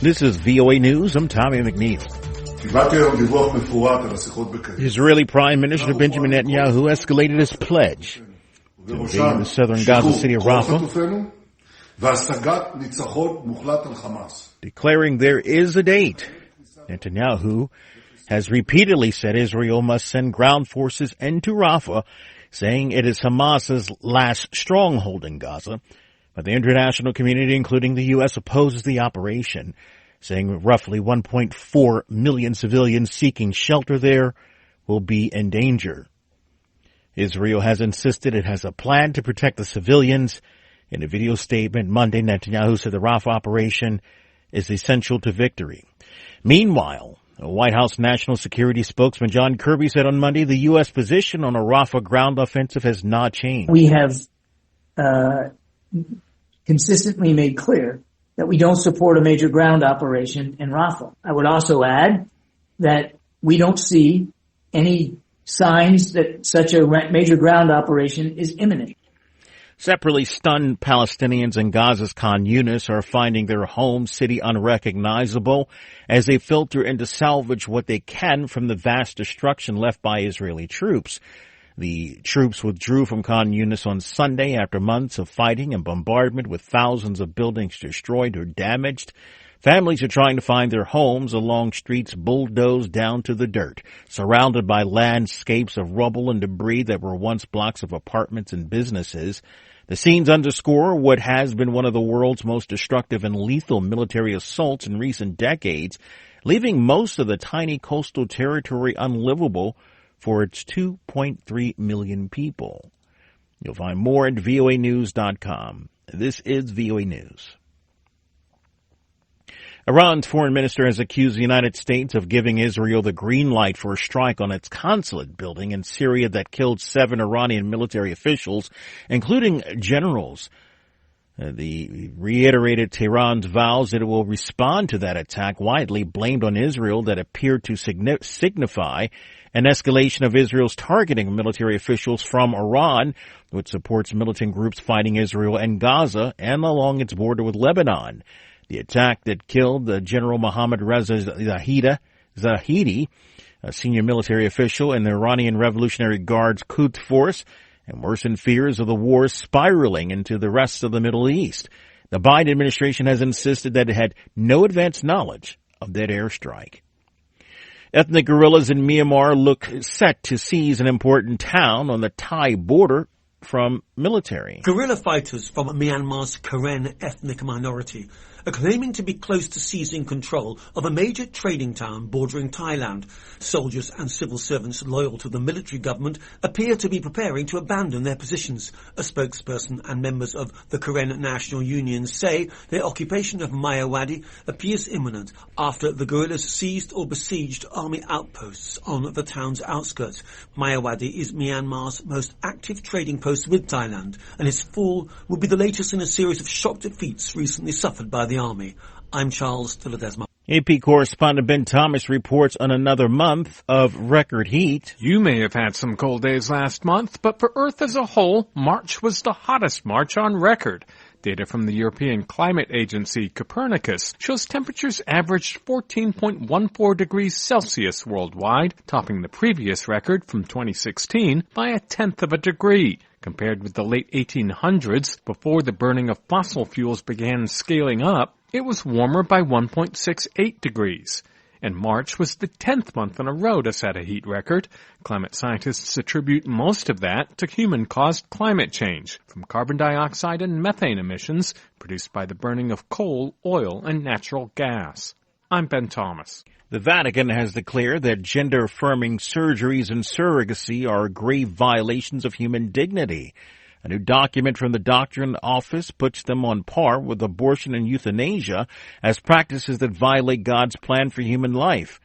This is VOA News. I'm Tommy McNeil. Israeli Prime Minister Benjamin Netanyahu escalated his pledge to invade the southern Gaza city of Rafah, declaring there is a date. Netanyahu has repeatedly said Israel must send ground forces into Rafah, saying it is Hamas's last stronghold in Gaza. But the international community, including the U.S., opposes the operation, saying roughly 1.4 million civilians seeking shelter there will be in danger. Israel has insisted it has a plan to protect the civilians. In a video statement Monday, Netanyahu said the Rafah operation is essential to victory. Meanwhile, a White House national security spokesman John Kirby said on Monday the U.S. position on a Rafah ground offensive has not changed. We have consistently made clear that we don't support a major ground operation in Rafah. I would also add that we don't see any signs that such a major ground operation is imminent. Separately, stunned Palestinians in Gaza's Khan Yunis are finding their home city unrecognizable as they filter in to salvage what they can from the vast destruction left by Israeli troops. The troops withdrew from Khan Yunis on Sunday after months of fighting and bombardment with thousands of buildings destroyed or damaged. Families are trying to find their homes along streets bulldozed down to the dirt, surrounded by landscapes of rubble and debris that were once blocks of apartments and businesses. The scenes underscore what has been one of the world's most destructive and lethal military assaults in recent decades, leaving most of the tiny coastal territory unlivable for its 2.3 million people. You'll find more at voanews.com. This is VOA News. Iran's foreign minister has accused the United States of giving Israel the green light for a strike on its consulate building in Syria that killed 7 Iranian military officials, including generals. The reiterated Tehran's vows that it will respond to that attack, widely blamed on Israel, that appeared to signify an escalation of Israel's targeting military officials from Iran, which supports militant groups fighting Israel and Gaza and along its border with Lebanon. The attack that killed the General Mohammad Reza Zahidi, a senior military official in the Iranian Revolutionary Guard's Quds Force, and worsened fears of the war spiraling into the rest of the Middle East. The Biden administration has insisted that it had no advance knowledge of that airstrike. Ethnic guerrillas in Myanmar look set to seize an important town on the Thai border from military. Guerrilla fighters from Myanmar's Karen ethnic minority are claiming to be close to seizing control of a major trading town bordering Thailand. Soldiers and civil servants loyal to the military government appear to be preparing to abandon their positions. A spokesperson and members of the Karen National Union say their occupation of Mayawadi appears imminent after the guerrillas seized or besieged army outposts on the town's outskirts. Mayawadi is Myanmar's most active trading post with Thailand, and its fall will be the latest in a series of shock defeats recently suffered by the army. I'm Charles Tilledesma. AP correspondent Ben Thomas reports on another month of record heat. You may have had some cold days last month, but for Earth as a whole, March was the hottest March on record. Data from the European Climate Agency Copernicus shows temperatures averaged 14.14 degrees Celsius worldwide, topping the previous record from 2016 by 1/10 of a degree. Compared with the late 1800s, before the burning of fossil fuels began scaling up, it was warmer by 1.68 degrees. And March was the 10th month in a row to set a heat record. Climate scientists attribute most of that to human-caused climate change, from carbon dioxide and methane emissions produced by the burning of coal, oil, and natural gas. I'm Ben Thomas. The Vatican has declared that gender-affirming surgeries and surrogacy are grave violations of human dignity. A new document from the Doctrine Office puts them on par with abortion and euthanasia as practices that violate God's plan for human life.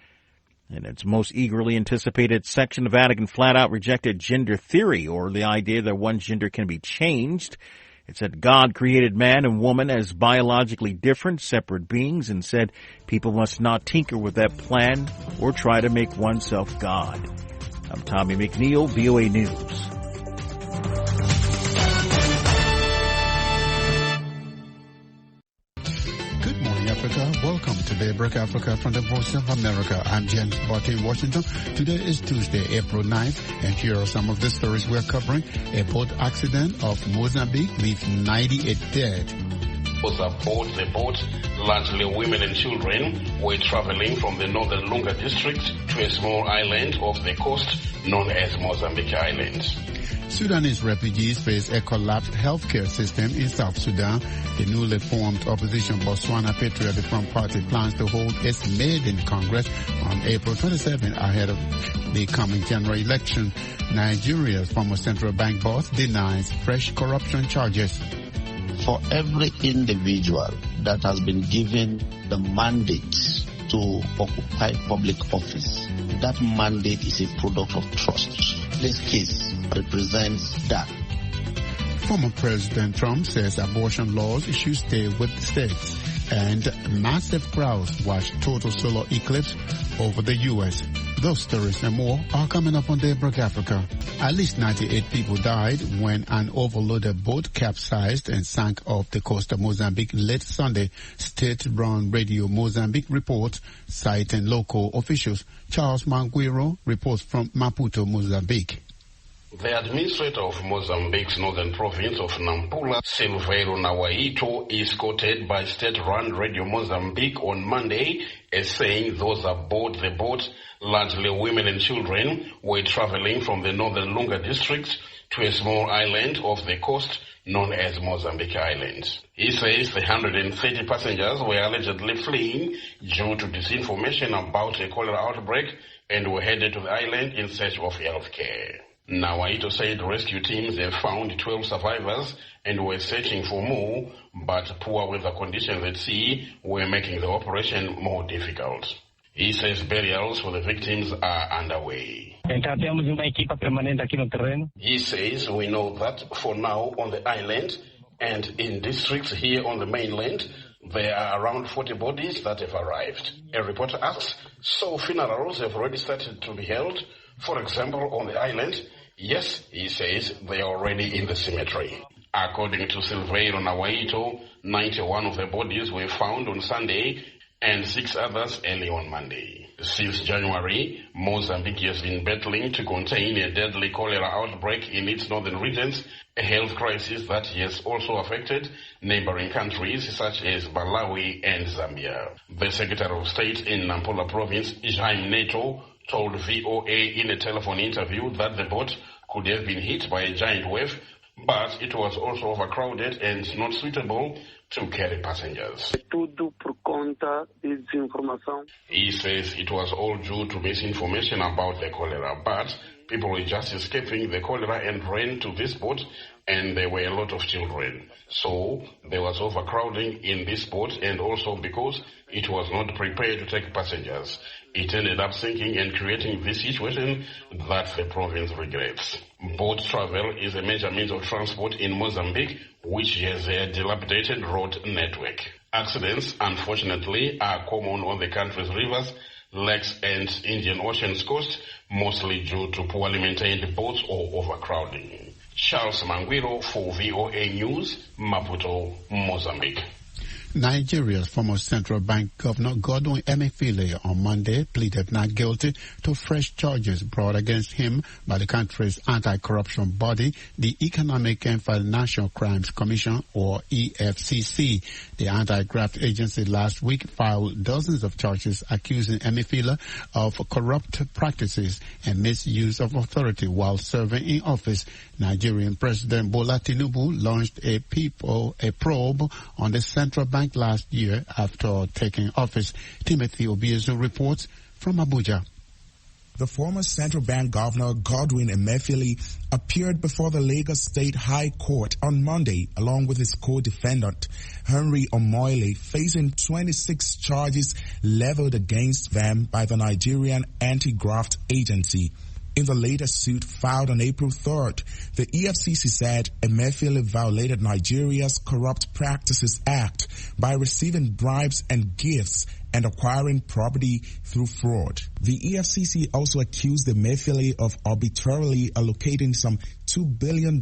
In its most eagerly anticipated section, the Vatican flat out rejected gender theory, or the idea that one's gender can be changed. It said God created man and woman as biologically different, separate beings, and said people must not tinker with that plan or try to make oneself God. I'm Tommy McNeil, VOA News. Good morning, Africa. Welcome Welcome to Daybreak Africa from the Voice of America. I'm James Botte in Washington. Today is Tuesday, April 9th, and here are some of the stories we're covering. A boat accident off Mozambique leaves 98 dead. Aboard the boat, largely women and children, were traveling from the northern Lunga district to a small island off the coast known as Mozambique Island. Sudanese refugees face a collapsed healthcare system in South Sudan. The newly formed opposition Botswana Patriotic Front Party plans to hold its maiden Congress on April 27 ahead of the coming general election. Nigeria's former central bank boss denies fresh corruption charges. For every individual that has been given the mandate to occupy public office, that mandate is a product of trust. This case represents that. Former President Trump says abortion laws should stay with the states, and massive crowds watch total solar eclipse over the U.S. Those stories and more are coming up on Daybreak Africa. At least 98 people died when an overloaded boat capsized and sank off the coast of Mozambique late Sunday, state-run Radio Mozambique reports, citing local officials. Charles Manguiro reports from Maputo, Mozambique. The administrator of Mozambique's northern province of Nampula, Silveiro Nawaito, is quoted by state-run Radio Mozambique on Monday as saying those aboard the boat, largely women and children, were traveling from the northern Lunga district to a small island off the coast known as Mozambique Island. He says the 130 passengers were allegedly fleeing due to disinformation about a cholera outbreak and were headed to the island in search of health care. Nawaito said rescue teams have found 12 survivors and were searching for more, but poor weather conditions at sea were making the operation more difficult. He says burials for the victims are underway. He says we know that for now on the island and in districts here on the mainland, there are around 40 bodies that have arrived. A reporter asks, so funerals have already started to be held? For example, on the island? Yes, he says, they are already in the cemetery. According to Silveiro Nawaito, 91 of the bodies were found on Sunday and 6 others early on Monday. Since January, Mozambique has been battling to contain a deadly cholera outbreak in its northern regions, a health crisis that has also affected neighboring countries such as Malawi and Zambia. The Secretary of State in Nampula Province, Jaime Neto, told VOA in a telephone interview that the boat could have been hit by a giant wave, but it was also overcrowded and not suitable to carry passengers. He says it was all due to misinformation about the cholera, but people were just escaping the cholera and ran to this boat, and there were a lot of children. So there was overcrowding in this boat, and also because it was not prepared to take passengers. It ended up sinking and creating this situation that the province regrets. Boat travel is a major means of transport in Mozambique, which has a dilapidated road network. Accidents, unfortunately, are common on the country's rivers, lakes and Indian Ocean's coast, mostly due to poorly maintained boats or overcrowding. Charles Manguiro for VOA News, Maputo, Mozambique. Nigeria's former central bank governor Godwin Emefiele on Monday pleaded not guilty to fresh charges brought against him by the country's anti-corruption body, the Economic and Financial Crimes Commission, or EFCC. The anti-graft agency last week filed dozens of charges accusing Emefiele of corrupt practices and misuse of authority while serving in office. Nigerian President Bola Tinubu launched a probe on the central bank last year after taking office. Timothy Obiezu reports from Abuja. The former central bank governor Godwin Emefiele appeared before the Lagos State High Court on Monday along with his co-defendant Henry Omoyele, facing 26 charges leveled against them by the Nigerian Anti-Graft Agency. In the latest suit filed on April 3rd, the EFCC said Emefiele violated Nigeria's Corrupt Practices Act by receiving bribes and gifts and acquiring property through fraud. The EFCC also accused Emefiele of arbitrarily allocating some $2 billion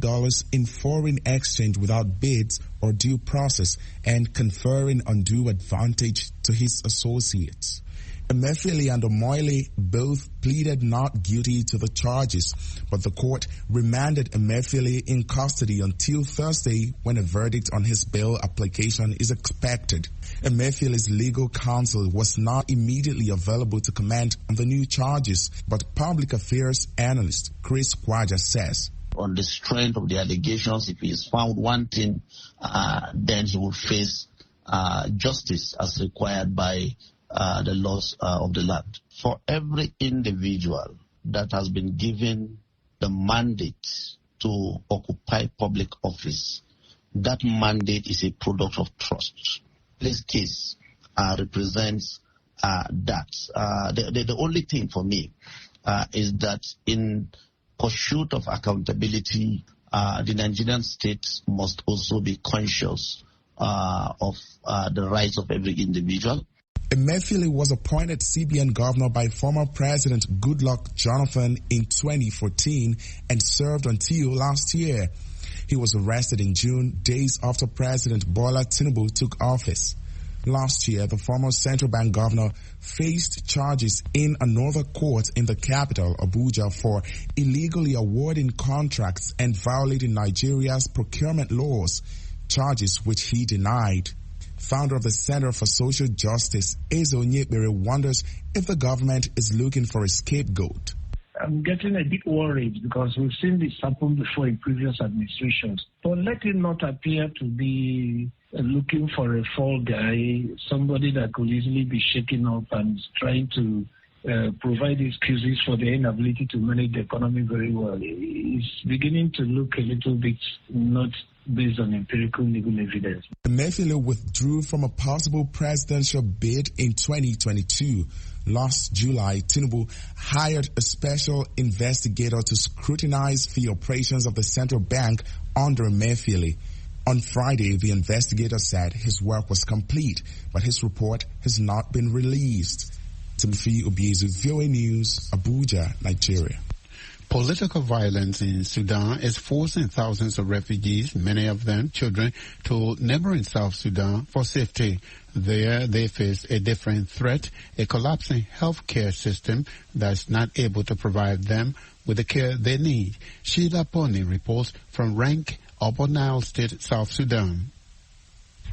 in foreign exchange without bids or due process and conferring undue advantage to his associates. Emefiele and Omoyele both pleaded not guilty to the charges, but the court remanded Emefiele in custody until Thursday when a verdict on his bail application is expected. Emefiele's legal counsel was not immediately available to comment on the new charges, but public affairs analyst Chris Kwaja says, on the strength of the allegations, if he is found wanting, then he will face justice as required by the laws of the land. For every individual that has been given the mandate to occupy public office, that mandate is a product of trust. This case represents that. The only thing for me is that in pursuit of accountability, the Nigerian state must also be conscious of the rights of every individual. Emefiele was appointed CBN governor by former President Goodluck Jonathan in 2014 and served until last year. He was arrested in June, days after President Bola Tinubu took office. Last year, the former central bank governor faced charges in another court in the capital, Abuja, for illegally awarding contracts and violating Nigeria's procurement laws, charges which he denied. Founder of the Center for Social Justice, Ezo Nyekbere, wonders if the government is looking for a scapegoat. I'm getting a bit worried because we've seen this happen before in previous administrations. But let it not appear to be looking for a fall guy, somebody that could easily be shaken up and trying to provide excuses for the inability to manage the economy very well. It's beginning to look a little bit not based on empirical legal evidence. Emefiele withdrew from a possible presidential bid in 2022. Last July, Tinubu hired a special investigator to scrutinize the operations of the central bank under Emefiele. On Friday, the investigator said his work was complete, but his report has not been released. Timothy Obiezu, VOA News, Abuja, Nigeria. Political violence in Sudan is forcing thousands of refugees, many of them children, to neighboring South Sudan for safety. There, they face a different threat, a collapsing healthcare system that's not able to provide them with the care they need. Sheila Pony reports from Rank, Upper Nile State, South Sudan.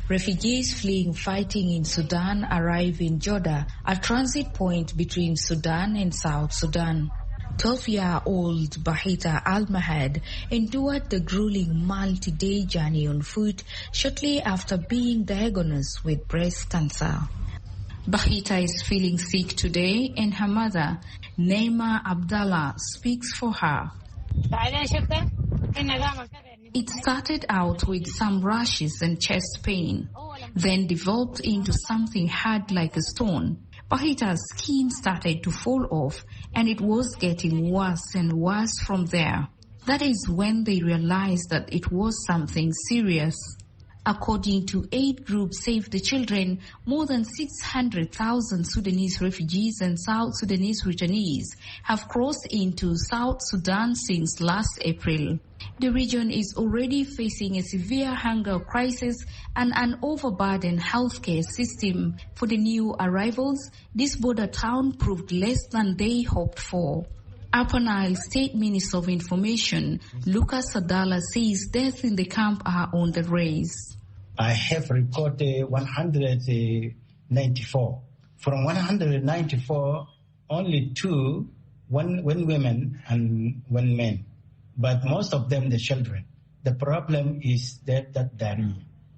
Refugees fleeing fighting in Sudan arrive in Joda, a transit point between Sudan and South Sudan. 12-year-old Bahita Al-Mahad endured the grueling multi-day journey on foot shortly after being diagnosed with breast cancer. Bahita is feeling sick today and her mother, Naima Abdallah, speaks for her. It started out with some rashes and chest pain, then developed into something hard like a stone. Bahita's skin started to fall off, and it was getting worse and worse from there. That is when they realized that it was something serious. According to aid group Save the Children, more than 600,000 Sudanese refugees and South Sudanese returnees have crossed into South Sudan since last April. The region is already facing a severe hunger crisis and an overburdened healthcare system. For the new arrivals, this border town proved less than they hoped for. Upper Nile State Minister of Information, Lucas Sadala, says deaths in the camp are on the rise. I have reported 194. From 194, only one women and one man. But most of them, the children. The problem is that diarrhea.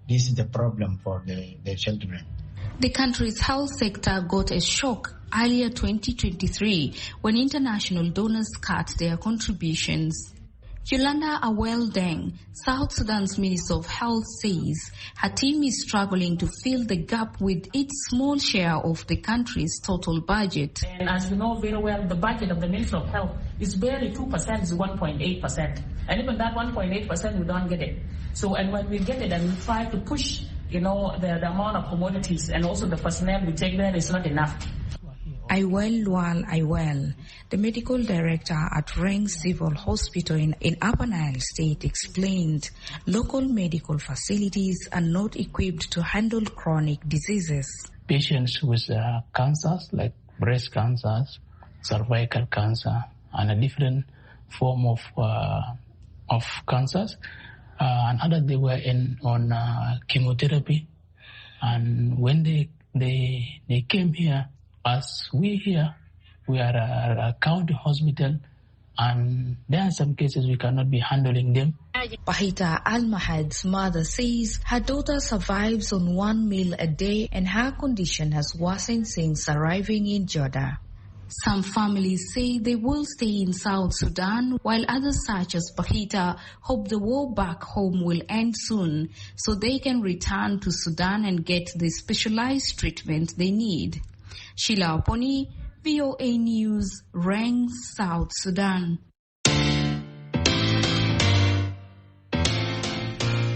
This is the problem for the children. The country's health sector got a shock earlier 2023 when international donors cut their contributions. Yolanda Awel-Deng, South Sudan's Minister of Health, says her team is struggling to fill the gap with its small share of the country's total budget. And as you know very well, the budget of the Ministry of Health is barely 2%, is 1.8%. And even that 1.8%, we don't get it. So, and when we get it and we try to push, the amount of commodities and also the personnel we take there is not enough. Iwel Lual Iwel, the medical director at Reng Civil Hospital in Upper Nile State, explained local medical facilities are not equipped to handle chronic diseases. Patients with cancers like breast cancers, cervical cancer, and a different form of cancers, and others they were on chemotherapy, and when they came here, as we are a county hospital, and there are some cases we cannot be handling them. Pahita Al-Mahad's mother says her daughter survives on 1 meal a day and her condition has worsened since arriving in Jeddah. Some families say they will stay in South Sudan, while others such as Pahita hope the war back home will end soon so they can return to Sudan and get the specialized treatment they need. Sheila Oponi, VOA News, Reng, South Sudan.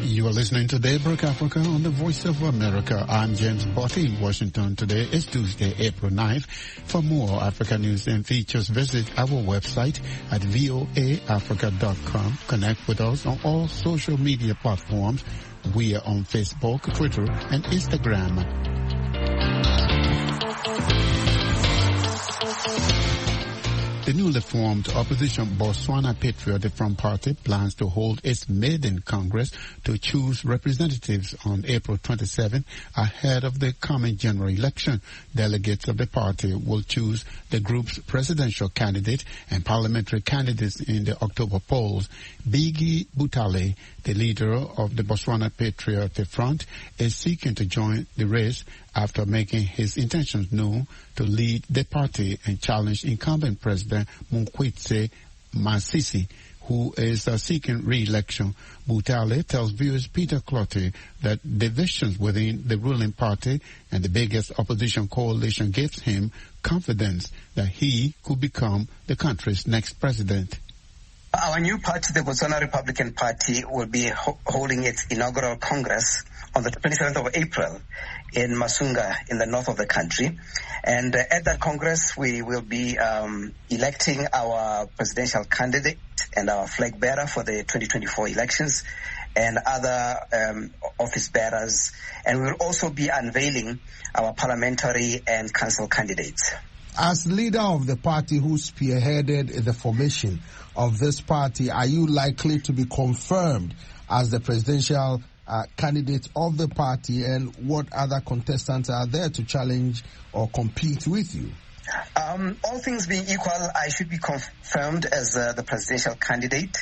You are listening to Daybreak Africa on the Voice of America. I'm James Botti in Washington. Today is Tuesday, April 9th. For more Africa news and features, visit our website at voaafrica.com. Connect with us on all social media platforms. We are on Facebook, Twitter, and Instagram. The newly formed opposition Botswana Patriotic Front Party plans to hold its maiden Congress to choose representatives on April 27 ahead of the coming general election. Delegates of the party will choose the group's presidential candidate and parliamentary candidates in the October polls. Biggie Butale, the leader of the Botswana Patriotic Front, is seeking to join the race after making his intentions known to lead the party and challenge incumbent President Mokgweetsi Masisi, who is seeking re-election. Butale tells viewers Peter Clotty that divisions within the ruling party and the biggest opposition coalition gives him confidence that he could become the country's next president. Our new party, the Botswana Republican Party, will be holding its inaugural Congress on the 27th of April in Masunga in the north of the country. And at that Congress, we will be electing our presidential candidate and our flag bearer for the 2024 elections and other office bearers. And we will also be unveiling our parliamentary and council candidates. As leader of the party who spearheaded the formation of this party, are you likely to be confirmed as the presidential candidate of the party, and what other contestants are there to challenge or compete with you? All things being equal, I should be confirmed as the presidential candidate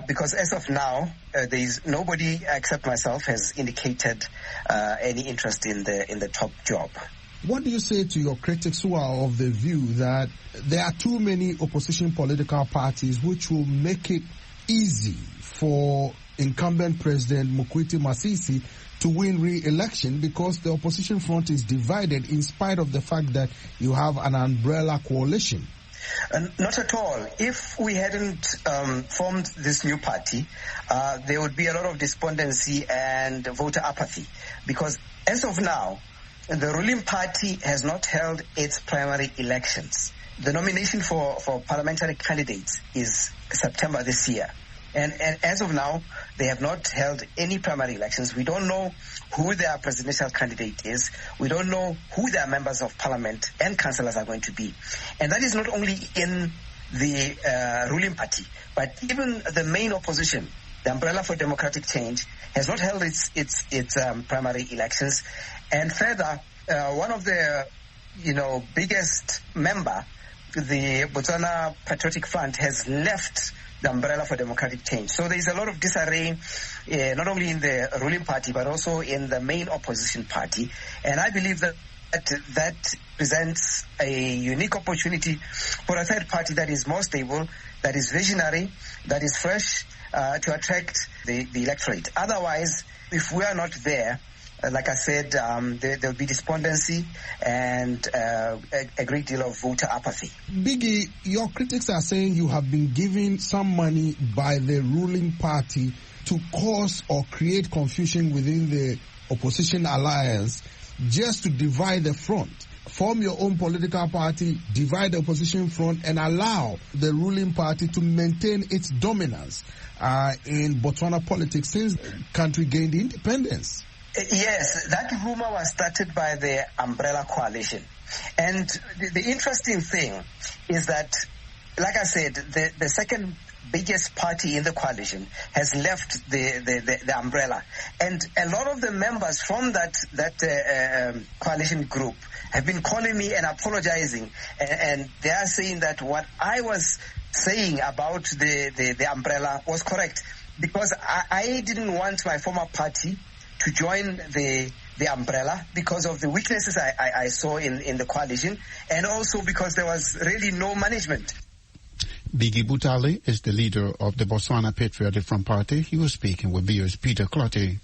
because as of now, there is nobody except myself has indicated any interest in the top job. What do you say to your critics who are of the view that there are too many opposition political parties which will make it easy for incumbent President Mokgweetsi Masisi to win re-election because the opposition front is divided in spite of the fact that you have an umbrella coalition? Not at all. If we hadn't formed this new party, there would be a lot of despondency and voter apathy because as of now, the ruling party has not held its primary elections. The nomination for parliamentary candidates is September this year. And as of now, they have not held any primary elections. We don't know who their presidential candidate is. We don't know who their members of parliament and councillors are going to be. And that is not only in the ruling party, but even the main opposition, the Umbrella for Democratic Change, has not held its primary elections. And further, one of the biggest member, the Botswana Patriotic Front, has left the Umbrella for Democratic Change. So there is a lot of disarray, not only in the ruling party, but also in the main opposition party. And I believe that presents a unique opportunity for a third party that is more stable, that is visionary, that is fresh, to attract the electorate. Otherwise, if we are not there, like I said, there will be despondency and a great deal of voter apathy. Biggie, your critics are saying you have been given some money by the ruling party to cause or create confusion within the opposition alliance just to divide the front. form your own political party, divide the opposition front, and allow the ruling party to maintain its dominance in Botswana politics since the country gained independence. Yes, that rumor was started by the Umbrella Coalition. And the interesting thing is that, like I said, the second biggest party in the coalition has left the umbrella. And a lot of the members from that coalition group have been calling me and apologizing. And they are saying that what I was saying about the umbrella was correct. Because I didn't want my former party to join the umbrella because of the weaknesses I saw in the coalition, and also because there was really no management. Biggie Butale is the leader of the Botswana Patriotic Front Party. He was speaking with VOA's Peter Clotty.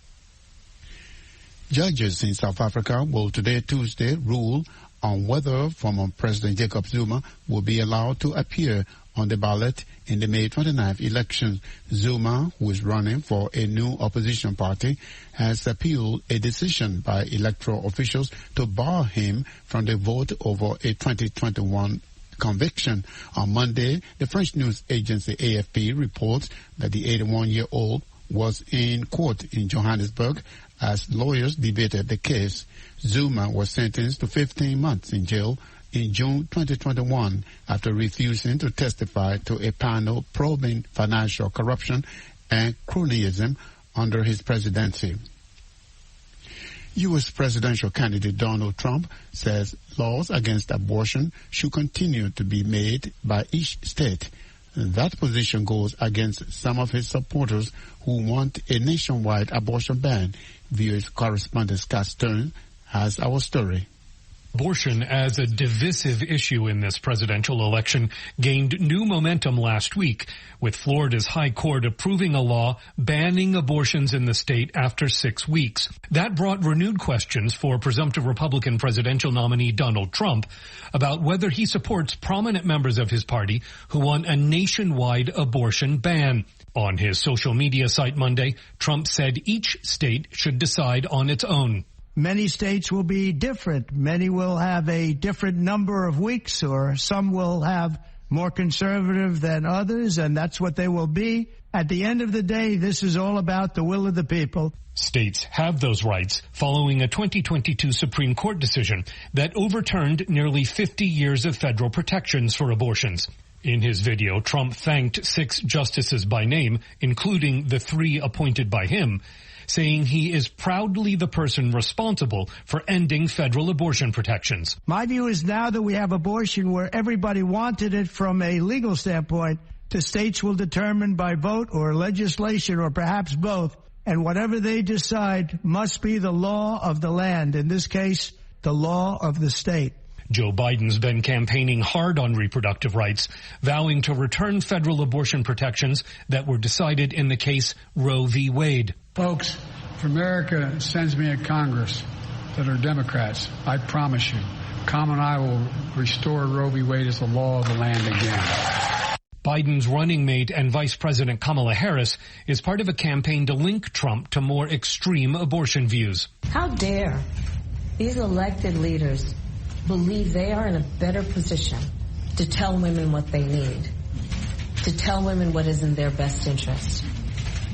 Judges in South Africa will today, Tuesday, rule on whether former President Jacob Zuma will be allowed to appear on the ballot in the May 29th election. Zuma, who is running for a new opposition party, has appealed a decision by electoral officials to bar him from the vote over a 2021 conviction. On Monday, the French news agency AFP reports that the 81-year-old was in court in Johannesburg as lawyers debated the case. Zuma was sentenced to 15 months in jail in June 2021 after refusing to testify to a panel probing financial corruption and cronyism under his presidency. U.S. presidential candidate Donald Trump says laws against abortion should continue to be made by each state. That position goes against some of his supporters who want a nationwide abortion ban. VOA's correspondent Scott Stern has our story. Abortion as a divisive issue in this presidential election gained new momentum last week, with Florida's High Court approving a law banning abortions in the state after 6 weeks. That brought renewed questions for presumptive Republican presidential nominee Donald Trump about whether he supports prominent members of his party who want a nationwide abortion ban. On his social media site Monday, Trump said each state should decide on its own. Many states will be different. Many will have a different number of weeks, or some will have more conservative than others, and that's what they will be. At the end of the day, this is all about the will of the people. States have those rights following a 2022 Supreme Court decision that overturned nearly 50 years of federal protections for abortions. In his video, Trump thanked 6 justices by name, including the 3 appointed by him, saying he is proudly the person responsible for ending federal abortion protections. My view is now that we have abortion where everybody wanted it from a legal standpoint, the states will determine by vote or legislation or perhaps both, and whatever they decide must be the law of the land, in this case, the law of the state. Joe Biden's been campaigning hard on reproductive rights, vowing to return federal abortion protections that were decided in the case Roe v. Wade. Folks, if America sends me a Congress that are Democrats, I promise you, Tom and I will restore Roe v. Wade as the law of the land again. Biden's running mate and Vice President Kamala Harris is part of a campaign to link Trump to more extreme abortion views. How dare these elected leaders believe they are in a better position to tell women what they need, to tell women what is in their best interest.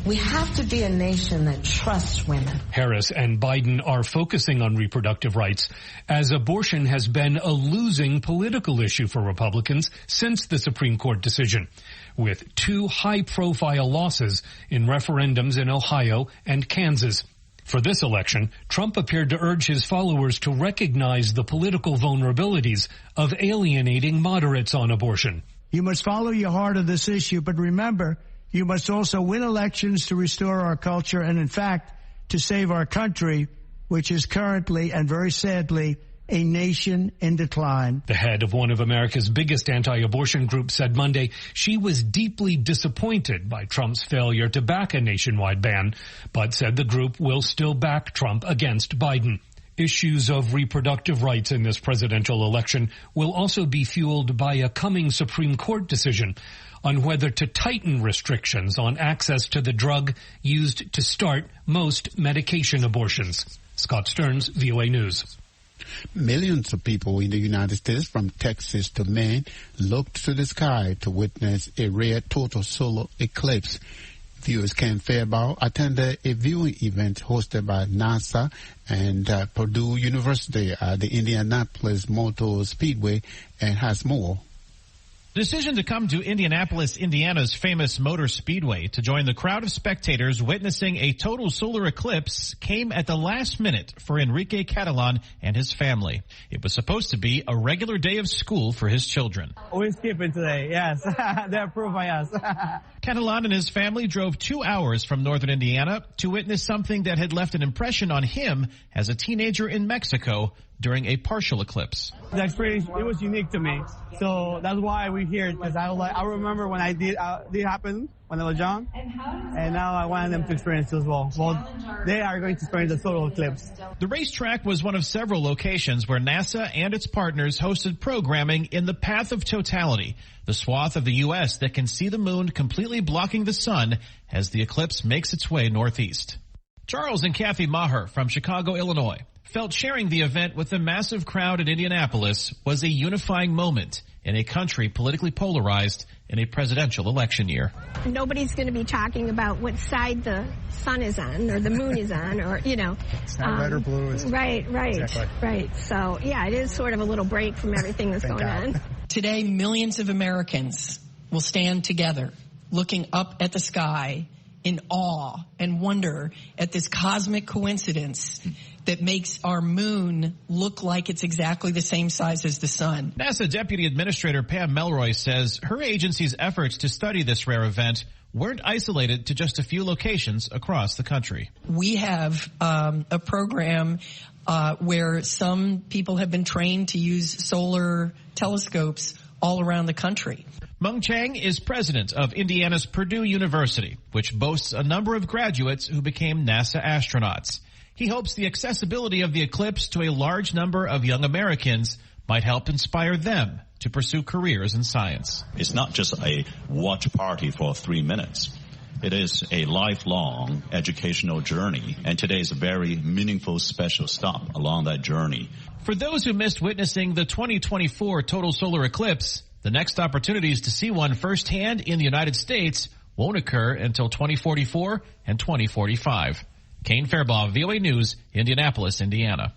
We have to be a nation that trusts women. Harris and Biden are focusing on reproductive rights as abortion has been a losing political issue for Republicans since the Supreme Court decision, with 2 high-profile losses in referendums in Ohio and Kansas. For this election, Trump appeared to urge his followers to recognize the political vulnerabilities of alienating moderates on abortion. You must follow your heart of this issue, but remember, you must also win elections to restore our culture and, in fact, to save our country, which is currently and very sadly a nation in decline. The head of one of America's biggest anti-abortion groups said Monday she was deeply disappointed by Trump's failure to back a nationwide ban, but said the group will still back Trump against Biden. Issues of reproductive rights in this presidential election will also be fueled by a coming Supreme Court decision on whether to tighten restrictions on access to the drug used to start most medication abortions. Scott Stearns, VOA News. Millions of people in the United States, from Texas to Maine, looked to the sky to witness a rare total solar eclipse. Viewers Ken Fairbaugh attended a viewing event hosted by NASA and Purdue University at the Indianapolis Motor Speedway and has more. The decision to come to Indianapolis, Indiana's famous Motor Speedway to join the crowd of spectators witnessing a total solar eclipse came at the last minute for Enrique Catalan and his family. It was supposed to be a regular day of school for his children. We're skipping today, yes. They're approved by us. Catalan and his family drove 2 hours from northern Indiana to witness something that had left an impression on him as a teenager in Mexico during a partial eclipse. The experience, it was unique to me. So that's why we're here, because I remember when I did happen when I was young, and now I wanted them to experience it as well. Well, they are going to experience the total eclipse. The racetrack was one of several locations where NASA and its partners hosted programming in the path of totality, the swath of the U.S. that can see the moon completely blocking the sun as the eclipse makes its way northeast. Charles and Kathy Maher from Chicago, Illinois, felt sharing the event with the massive crowd in Indianapolis was a unifying moment in a country politically polarized in a presidential election year. Nobody's going to be talking about what side the sun is on or the moon is on, or, you know. It's not red or blue. It's right. Exactly. Right. So, yeah, it is sort of a little break from everything that's going on. Today, millions of Americans will stand together looking up at the sky in awe and wonder at this cosmic coincidence that makes our moon look like it's exactly the same size as the sun. NASA Deputy Administrator Pam Melroy says her agency's efforts to study this rare event weren't isolated to just a few locations across the country. We have a program where some people have been trained to use solar telescopes all around the country. Mung Chang is president of Indiana's Purdue University, which boasts a number of graduates who became NASA astronauts. He hopes the accessibility of the eclipse to a large number of young Americans might help inspire them to pursue careers in science. It's not just a watch party for 3 minutes. It is a lifelong educational journey, and today is a very meaningful special stop along that journey. For those who missed witnessing the 2024 total solar eclipse, the next opportunities to see one firsthand in the United States won't occur until 2044 and 2045. Kane Fairbaugh, VOA News, Indianapolis, Indiana.